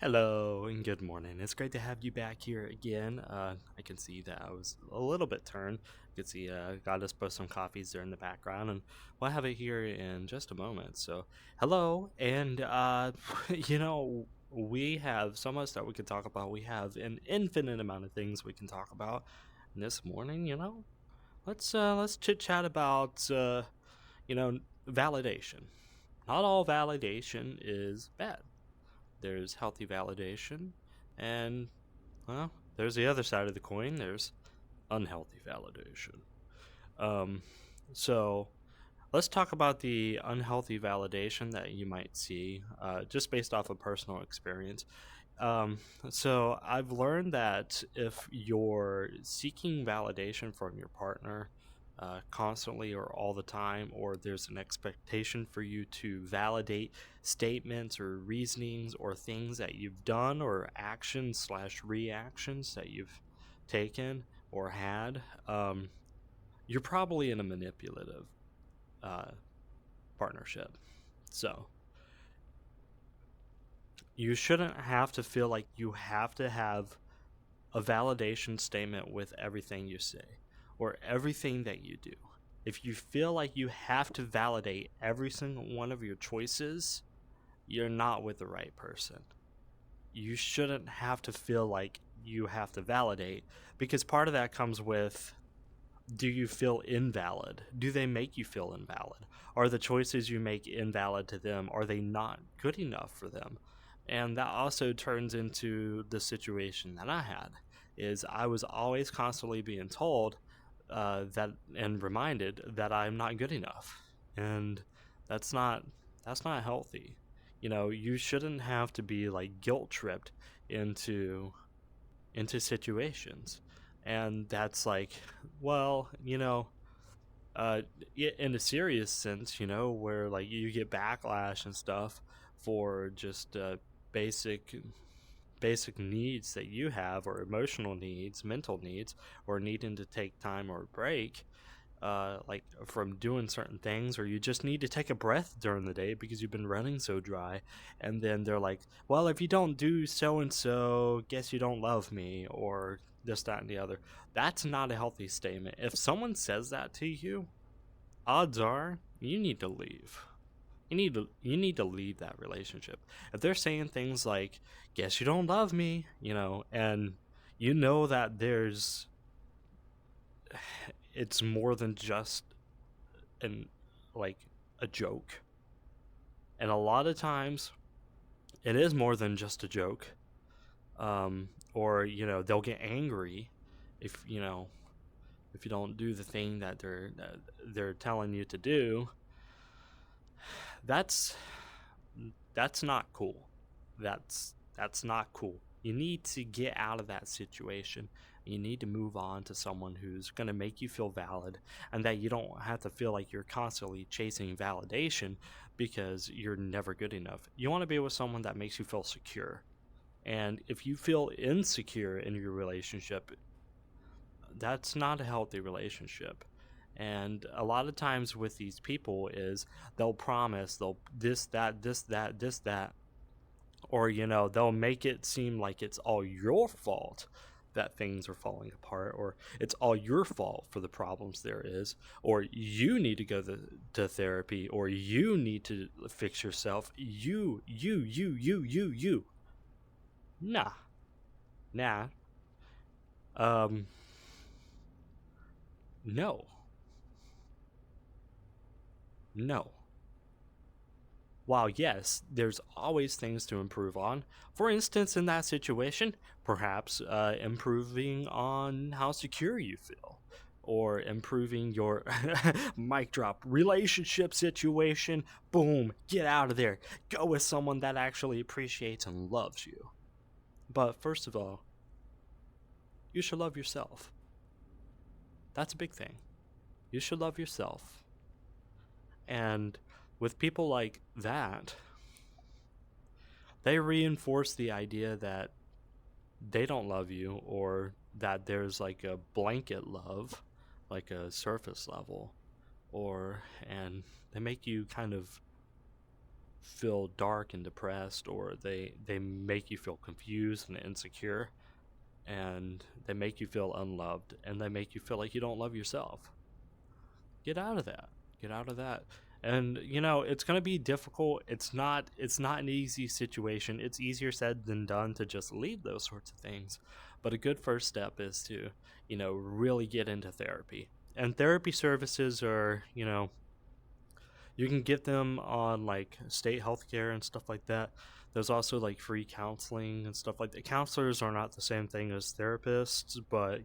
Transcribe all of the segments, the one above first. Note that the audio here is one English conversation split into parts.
Hello and good morning. It's great to have you back here again. I can see that I was a little bit turned. You can see got us both some coffees there in the background, and we'll have it here in just a moment. So, hello, and we have so much that we could talk about. We have an infinite amount of things we can talk about. And this morning, let's chit chat about you know validation. Not all validation is bad. There's healthy validation, and well, there's the other side of the coin. There's unhealthy validation. Um, so let's talk about the unhealthy validation that you might see, just based off of personal experience. Um, so I've learned that if you're seeking validation from your partner constantly or all the time, or there's an expectation for you to validate statements or reasonings or things that you've done or actions slash reactions that you've taken or had, you're probably in a manipulative uh, partnership. So you shouldn't have to feel like you have to have a validation statement with everything you say or everything that you do. If you feel like you have to validate every single one of your choices, you're not with the right person. You shouldn't have to feel like you have to validate, because part of that comes with, do you feel invalid? Do they make you feel invalid? Are the choices you make invalid to them? Are they not good enough for them? And that also turns into the situation that I had. Is I was always constantly being told that and reminded that I'm not good enough, and that's not that's not healthy. You shouldn't have to be like guilt tripped into situations. And that's like, well, uh in a serious sense, where like you get backlash and stuff for just basic basic needs that you have, or emotional needs, mental needs, or needing to take time or break, like from doing certain things, or you just need to take a breath during the day because you've been running so dry. And then they're like, well, if you don't do so and so, guess you don't love me, or this, that, and the other. That's not a healthy statement. If someone says that to you, odds are you need to leave. You need to leave that relationship. If they're saying things like, guess you don't love me, and that there's it's more than just an like a joke. And a lot of times it is more than just a joke. Or they'll get angry if if you don't do the thing that they're telling you to do. That's that's not cool. That's not cool. You need to get out of that situation. You need to move on to someone who's going to make you feel valid, and that you don't have to feel like you're constantly chasing validation because you're never good enough. You want to be with someone that makes you feel secure. And if you feel insecure in your relationship, that's not a healthy relationship. And a lot of times with these people is they'll promise they'll this that, or they'll make it seem like it's all your fault that things are falling apart, or it's all your fault for the problems there is, or you need to go to therapy, or you need to fix yourself. You. Nah. Nah. um no. No. While yes, there's always things to improve on. For instance, in that situation, perhaps improving on how secure you feel, or improving your mic drop relationship situation. Boom, get out of there. Go with someone that actually appreciates and loves you. But first of all, you should love yourself. That's a big thing. You should love yourself. And with people like that, they reinforce the idea that they don't love you, or that there's like a blanket love, like a surface level, or and they make you kind of feel dark and depressed, or they make you feel confused and insecure, and they make you feel unloved, and they make you feel like you don't love yourself. Get out of that. Get out of that. And it's going to be difficult. It's not an easy situation. It's easier said than done to just leave those sorts of things. But a good first step is to, really get into therapy. And therapy services are, you can get them on like state healthcare and stuff like that. There's also like free counseling and stuff like that. Counselors are not the same thing as therapists, but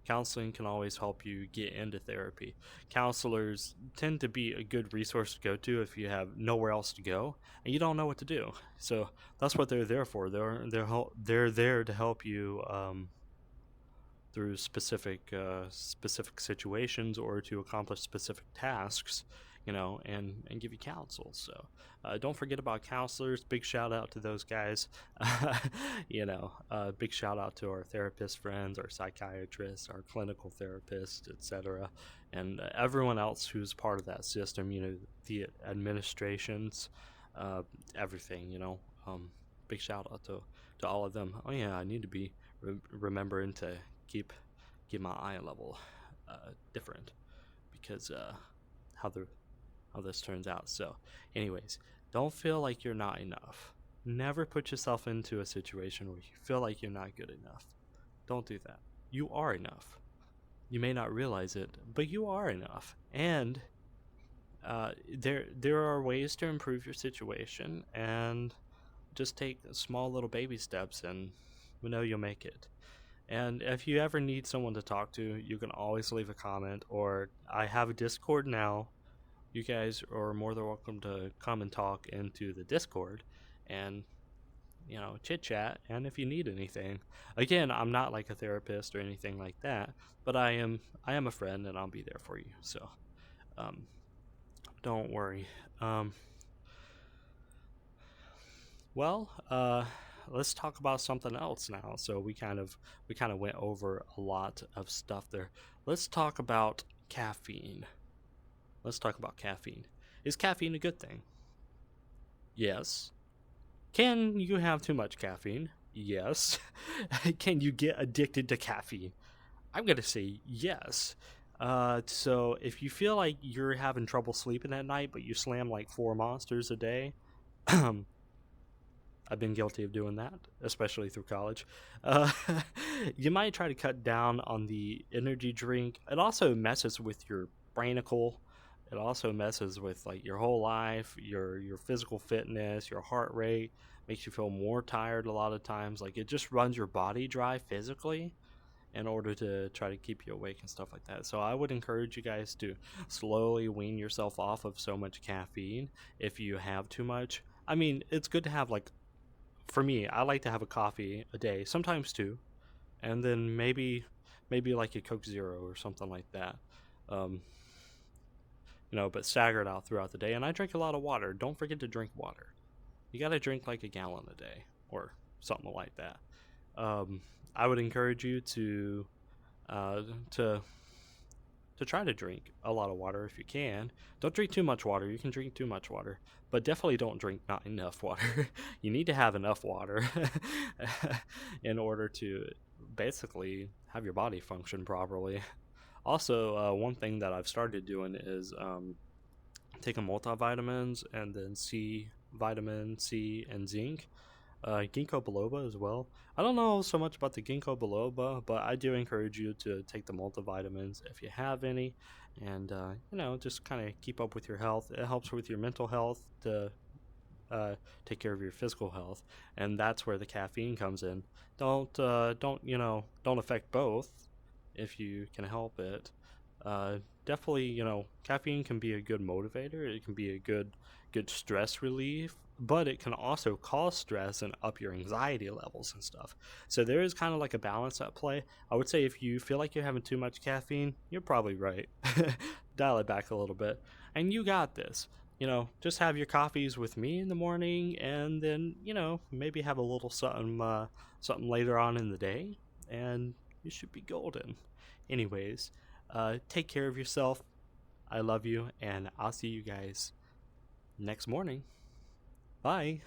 counseling can always help you get into therapy. Counselors tend to be a good resource to go to if you have nowhere else to go and you don't know what to do. So that's what they're there for. They're there to help you through specific situations, or to accomplish specific tasks, and give you counsel. So don't forget about counselors. Big shout out to those guys. Big shout out to our therapist friends, our psychiatrists, our clinical therapists, etc., and everyone else who's part of that system. The administrations, uh, everything. Big shout out to all of them. Oh yeah, I need to be remembering to keep my eye level different, because how the how this turns out. So, anyways, don't feel like you're not enough. Never put yourself into a situation where you feel like you're not good enough. Don't do that. You are enough. You may not realize it, but you are enough. And there are ways to improve your situation, and just take small little baby steps, and we know you'll make it. And if you ever need someone to talk to, you can always leave a comment, or I have a Discord now. You guys are more than welcome to come and talk into the Discord and, chit chat. And if you need anything, again, I'm not like a therapist or anything like that, but I am a friend, and I'll be there for you. So, um, don't worry. Um, well, let's talk about something else now. So we kind of went over a lot of stuff there. Let's talk about caffeine. Let's talk about caffeine. Is caffeine a good thing? Yes. Can you have too much caffeine? Yes. Can you get addicted to caffeine? I'm going to say yes. So if you feel like you're having trouble sleeping at night, but you slam like four monsters a day, I've been guilty of doing that, especially through college. Uh, you might try to cut down on the energy drink. It also messes with your brainicle. It also messes with like your whole life, your physical fitness, your heart rate. Makes you feel more tired a lot of times. Like it just runs your body dry physically in order to try to keep you awake and stuff like that. So I would encourage you guys to slowly wean yourself off of so much caffeine if you have too much. I mean, it's good to have like, for me, I like to have a coffee a day, sometimes two, and then maybe like a Coke Zero or something like that. Um, but staggered out throughout the day. And I drink a lot of water. Don't forget to drink water. You got to drink like a gallon a day or something like that. Um, I would encourage you to uh, to to try to drink a lot of water if you can. Don't drink too much water. You can drink too much water, but definitely don't drink not enough water. You need to have enough water in order to basically have your body function properly. Also, one thing that I've started doing is taking multivitamins, and then vitamin C, and zinc. Ginkgo biloba as well. I don't know so much about the ginkgo biloba, but I do encourage you to take the multivitamins if you have any, and just kind of keep up with your health. It helps with your mental health to take care of your physical health, and that's where the caffeine comes in. Don't affect both if you can help it. Definitely, caffeine can be a good motivator. It can be a good stress relief, but it can also cause stress and up your anxiety levels and stuff. So there is kind of like a balance at play. I would say if you feel like you're having too much caffeine, you're probably right. Dial it back a little bit, and you got this. Just have your coffees with me in the morning, and then maybe have a little something later on in the day, and you should be golden. Anyways, take care of yourself. I love you, and I'll see you guys next morning. Bye.